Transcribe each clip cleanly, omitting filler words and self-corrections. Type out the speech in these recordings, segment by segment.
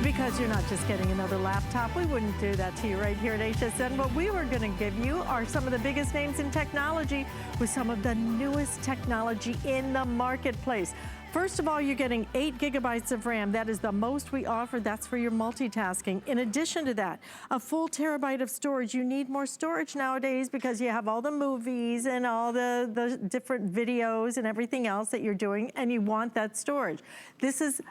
Because you're not just getting another laptop. We wouldn't do that to you right here at HSN. What we were going to give you are some of the biggest names in technology with some of the newest technology in the marketplace. First of all, you're getting 8 gigabytes of RAM. That is the most we offer. That's for your multitasking. In addition to that, a full terabyte of storage. You need more storage nowadays because you have all the movies and all the different videos and everything else that you're doing, and you want that storage. This is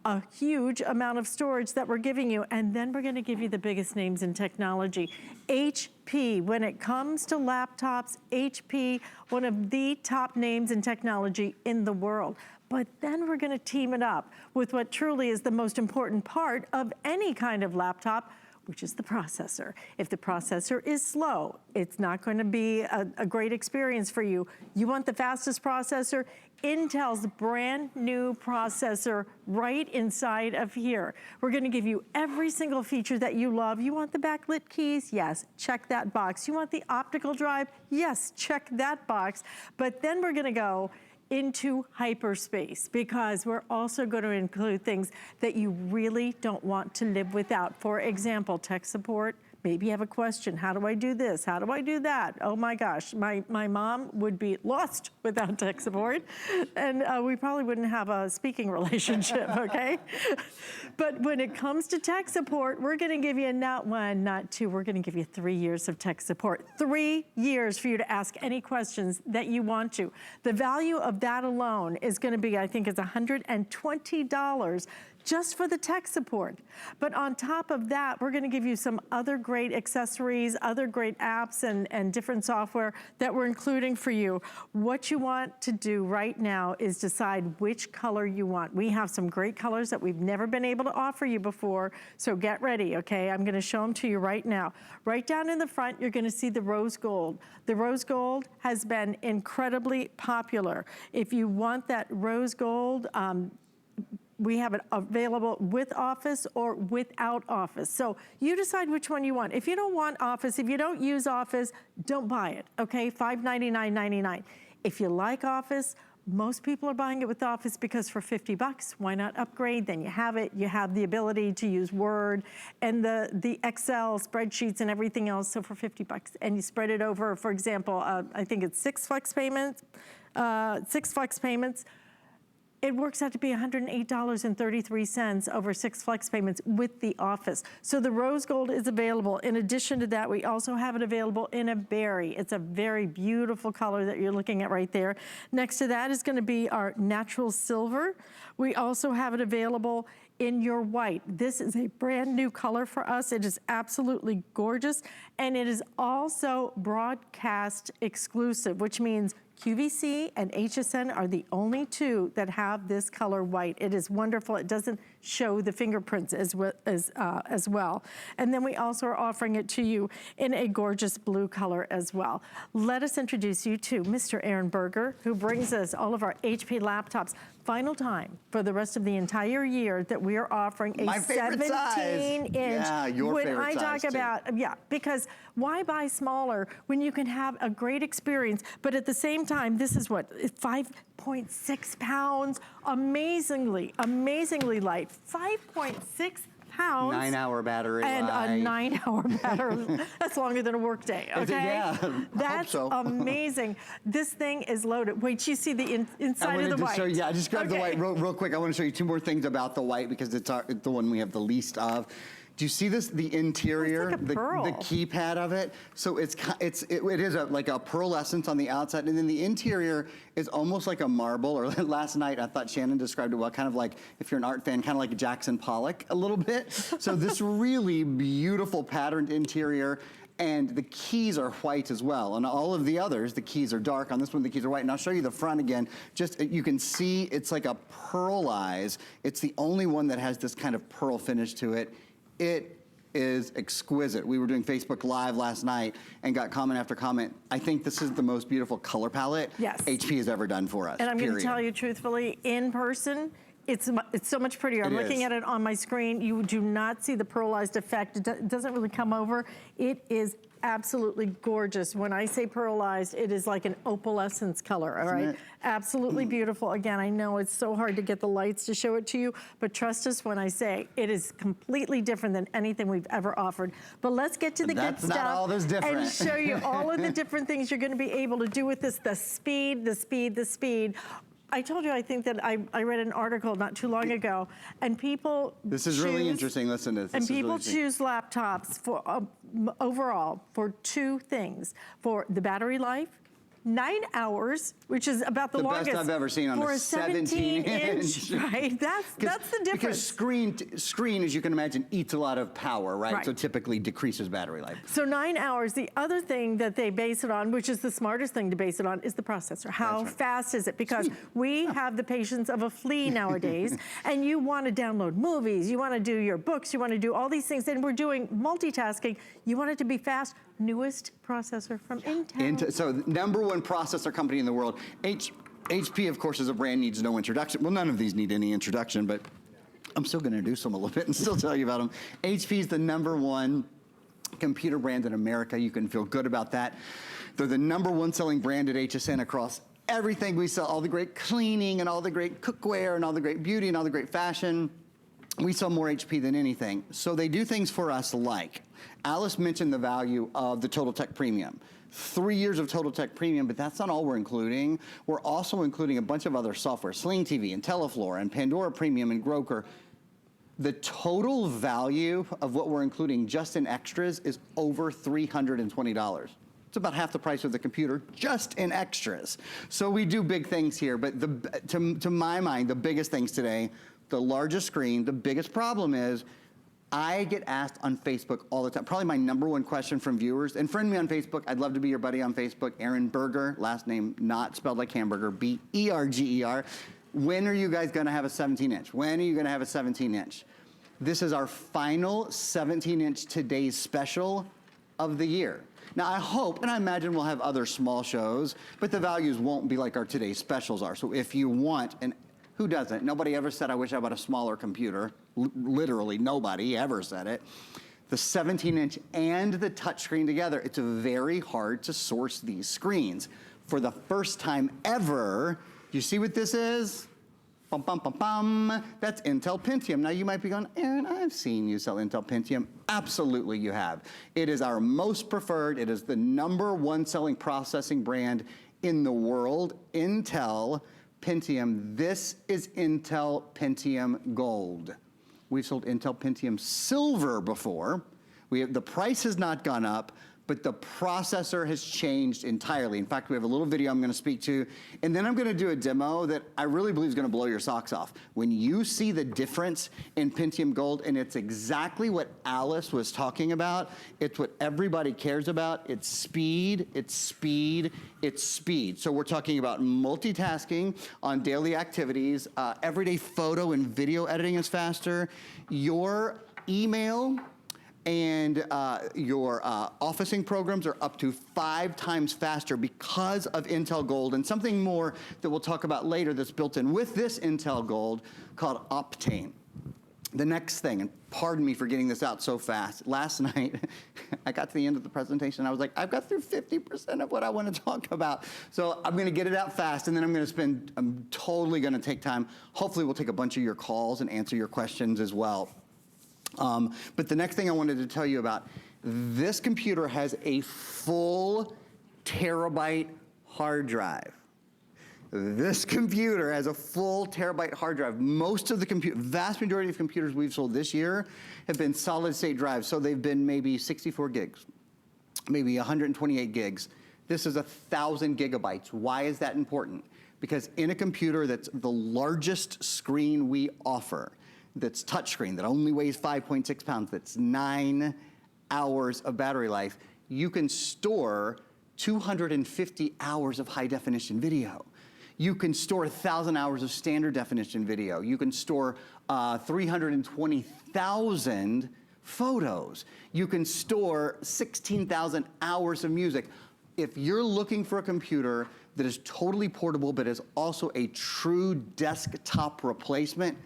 a huge amount of storage that we're giving you, and then we're gonna give you the biggest names in technology. HP, when it comes to laptops, HP, one of the top names in technology in the world. But then we're gonna team it up with what truly is the most important part of any kind of laptop, which is the processor. If the processor is slow, it's not going to be a great experience for you. You want the fastest processor? Intel's brand new processor right inside of here. We're gonna give you every single feature that you love. You want the backlit keys? Yes, check that box. You want the optical drive? Yes, check that box. But then we're gonna go into hyperspace because we're also going to include things that you really don't want to live without. For example, tech support. Maybe you have a question. How do I do this? How do I do that? Oh my gosh, my mom would be lost without tech support, and we probably wouldn't have a speaking relationship, okay? But when it comes to tech support, we're gonna give you not 1, not 2, we're gonna give you 3 years of tech support. 3 years for you to ask any questions that you want to. The value of that alone is gonna be, I think it's $120 just for the tech support. But on top of that, we're gonna give you some other great accessories, other great apps and different software that we're including for you. What you want to do right now is decide which color you want. We have some great colors that we've never been able to offer you before, so get ready, okay? I'm gonna show them to you right now. Right down in the front, you're gonna see the rose gold. The rose gold has been incredibly popular. If you want that rose gold, we have it available with Office or without Office. So you decide which one you want. If you don't want Office, if you don't use Office, don't buy it, okay? $599.99. If you like Office, most people are buying it with Office because for 50 bucks, why not upgrade? Then you have it, you have the ability to use Word and the Excel spreadsheets and everything else, so for 50 bucks. And you spread it over, for example, I think it's 6 flex payments, it works out to be $108.33 over 6 flex payments with the Office. So the rose gold is available. In addition to that, we also have it available in a berry. It's a very beautiful color that you're looking at right there. Next to that is gonna be our natural silver. We also have it available in your white. This is a brand new color for us. It is absolutely gorgeous. And it is also broadcast exclusive, which means QVC and HSN are the only two that have this color white. It is wonderful. It doesn't show the fingerprints as well. And then we also are offering it to you in a gorgeous blue color as well. Let us introduce you to Mr. Aaron Berger, who brings us all of our HP laptops. Final time for the rest of the entire year that we are offering a 17-inch. Yeah, your favorite size talk about, yeah, because why buy smaller when you can have a great experience, but at the same time, this is what, 5.6 pounds, amazingly light, 5.6 pounds. 9-hour battery and life. A 9-hour battery. That's longer than a work day, okay? Yeah, that's so. Amazing. This thing is loaded. Wait, you see the inside of the white. Show you, yeah, just grab the white real quick. I want to show you 2 more things about the white because it's the one we have the least of. Do you see this? The interior, like the keypad of it. So it is like a pearlescence on the outside, and then the interior is almost like a marble. Or last night, I thought Shannon described it well, kind of like if you're an art fan, kind of like Jackson Pollock a little bit. So this really beautiful patterned interior. And the keys are white as well. On all of the others, the keys are dark. On this one, the keys are white. And I'll show you the front again. Just, you can see it's like a pearlize. It's the only one that has this kind of pearl finish to it. It is exquisite. We were doing Facebook Live last night and got comment after comment. I think this is the most beautiful color palette HP has ever done for us. And I'm going to tell you truthfully, in person, It's so much prettier. I'm looking at it on my screen. You do not see the pearlized effect. It doesn't really come over. It is absolutely gorgeous. When I say pearlized, it is like an opalescence color, all right? Absolutely beautiful. Again, I know it's so hard to get the lights to show it to you, but trust us when I say it is completely different than anything we've ever offered. But let's get to the good stuff. That's not all that's different. And show you all of the different things you're gonna be able to do with this, the speed, the speed, the speed. I told you, I think that I read an article not too long ago, and people This is really interesting, listen to this. And people choose laptops for, overall, for two things. For the battery life, 9 hours, which is about the longest. The best I've ever seen on for a 17-inch. Right, that's the difference. Because screen, as you can imagine, eats a lot of power, right? So typically decreases battery life. So 9 hours. The other thing that they base it on, which is the smartest thing to base it on, is the processor. How fast is it? Because we have the patience of a flea nowadays, and you want to download movies, you want to do your books, you want to do all these things, and we're doing multitasking. You want it to be fast. Newest processor from Intel. So #1 processor company in the world. HP, of course, as a brand needs no introduction. Well, none of these need any introduction, but I'm still gonna do some a little bit and still tell you about them. HP is the #1 computer brand in America. You can feel good about that. They're the #1 selling brand at HSN across everything we sell, all the great cleaning and all the great cookware and all the great beauty and all the great fashion. We sell more HP than anything. So they do things for us like, Alice mentioned the value of the Total Tech Premium. 3 years of Total Tech Premium, but that's not all we're including. We're also including a bunch of other software, Sling TV and Teleflor and Pandora Premium and Groker. The total value of what we're including just in extras is over $320. It's about half the price of the computer just in extras. So we do big things here, but to my mind, the biggest things today, the largest screen, the biggest problem is I get asked on Facebook all the time, probably my #1 question from viewers, and friend me on Facebook, I'd love to be your buddy on Facebook, Aaron Berger, last name not spelled like hamburger, B-E-R-G-E-R. When are you guys gonna have a 17-inch? When are you gonna have a 17-inch? This is our final 17-inch Today's Special of the year. Now I hope, and I imagine we'll have other small shows, but the values won't be like our Today's Specials are. So if you want, and who doesn't? Nobody ever said, I wish I bought a smaller computer. Literally nobody ever said it. The 17-inch and the touchscreen together, it's very hard to source these screens. For the first time ever, you see what this is? Bum, bum, bum, bum. That's Intel Pentium. Now you might be going, Aaron, I've seen you sell Intel Pentium. Absolutely you have. It is our most preferred. It is the #1 selling processing brand in the world. Intel Pentium. This is Intel Pentium Gold. We've sold Intel Pentium Silver before. The price has not gone up, but the processor has changed entirely. In fact, we have a little video I'm gonna speak to, and then I'm gonna do a demo that I really believe is gonna blow your socks off. When you see the difference in Pentium Gold, and it's exactly what Alice was talking about, it's what everybody cares about, it's speed, it's speed, it's speed. So we're talking about multitasking on daily activities, everyday photo and video editing is faster, your email, and your officing programs are up to 5 times faster because of Intel Gold, and something more that we'll talk about later that's built in with this Intel Gold called Optane. The next thing, and pardon me for getting this out so fast, last night I got to the end of the presentation, I was like, I've got through 50% of what I want to talk about. So I'm gonna get it out fast, and then I'm totally gonna take time. Hopefully we'll take a bunch of your calls and answer your questions as well. But the next thing I wanted to tell you about, this computer has a full terabyte hard drive. This computer has a full terabyte hard drive. Most of the vast majority of computers we've sold this year have been solid state drives. So they've been maybe 64 gigs, maybe 128 gigs. This is 1,000 gigabytes. Why is that important? Because in a computer that's the largest screen we offer, that's touchscreen, that only weighs 5.6 pounds, that's 9 hours of battery life, you can store 250 hours of high definition video. You can store 1,000 hours of standard definition video. You can store 320,000 photos. You can store 16,000 hours of music. If you're looking for a computer that is totally portable, but is also a true desktop replacement.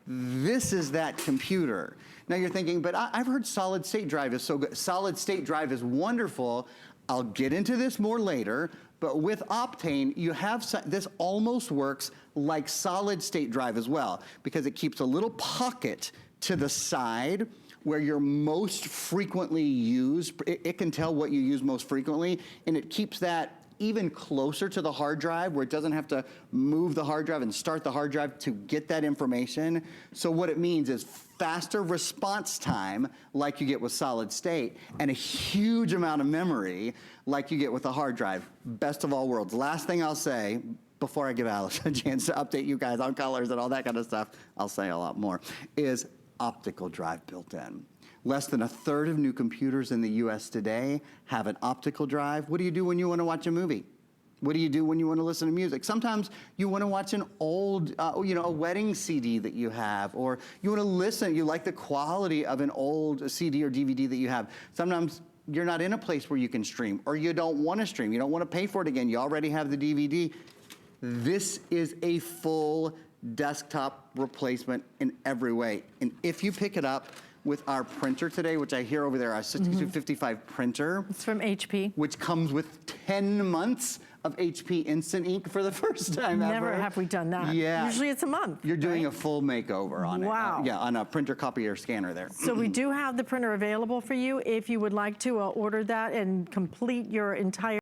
This is that computer. Now you're thinking, but I've heard solid state drive is so good. Solid state drive is wonderful. I'll get into this more later, but with Optane, you have, this almost works like solid state drive as well, because it keeps a little pocket to the side where you're most frequently used. It can tell what you use most frequently, and it keeps that even closer to the hard drive where it doesn't have to move the hard drive and start the hard drive to get that information. So what it means is faster response time like you get with solid state, and a huge amount of memory like you get with a hard drive. Best of all worlds. Last thing I'll say before I give Alice a chance to update you guys on colors and all that kind of stuff, I'll say a lot more, is optical drive built in. Less than a third of new computers in the US today have an optical drive. What do you do when you want to watch a movie? What do you do when you want to listen to music? Sometimes you want to watch an old, a wedding CD that you have, or you want to listen, you like the quality of an old CD or DVD that you have. Sometimes you're not in a place where you can stream, or you don't want to stream. You don't want to pay for it again. You already have the DVD. This is a full desktop replacement in every way. And if you pick it up with our printer today, which I hear over there, our 6255 printer. It's from HP. Which comes with 10 months of HP Instant Ink for the first time ever. Never have we done that. Yeah. Usually it's a month. You're doing a full makeover on it. Wow. Yeah, on a printer copier scanner there. So we do have the printer available for you if you would like to order that and complete your entire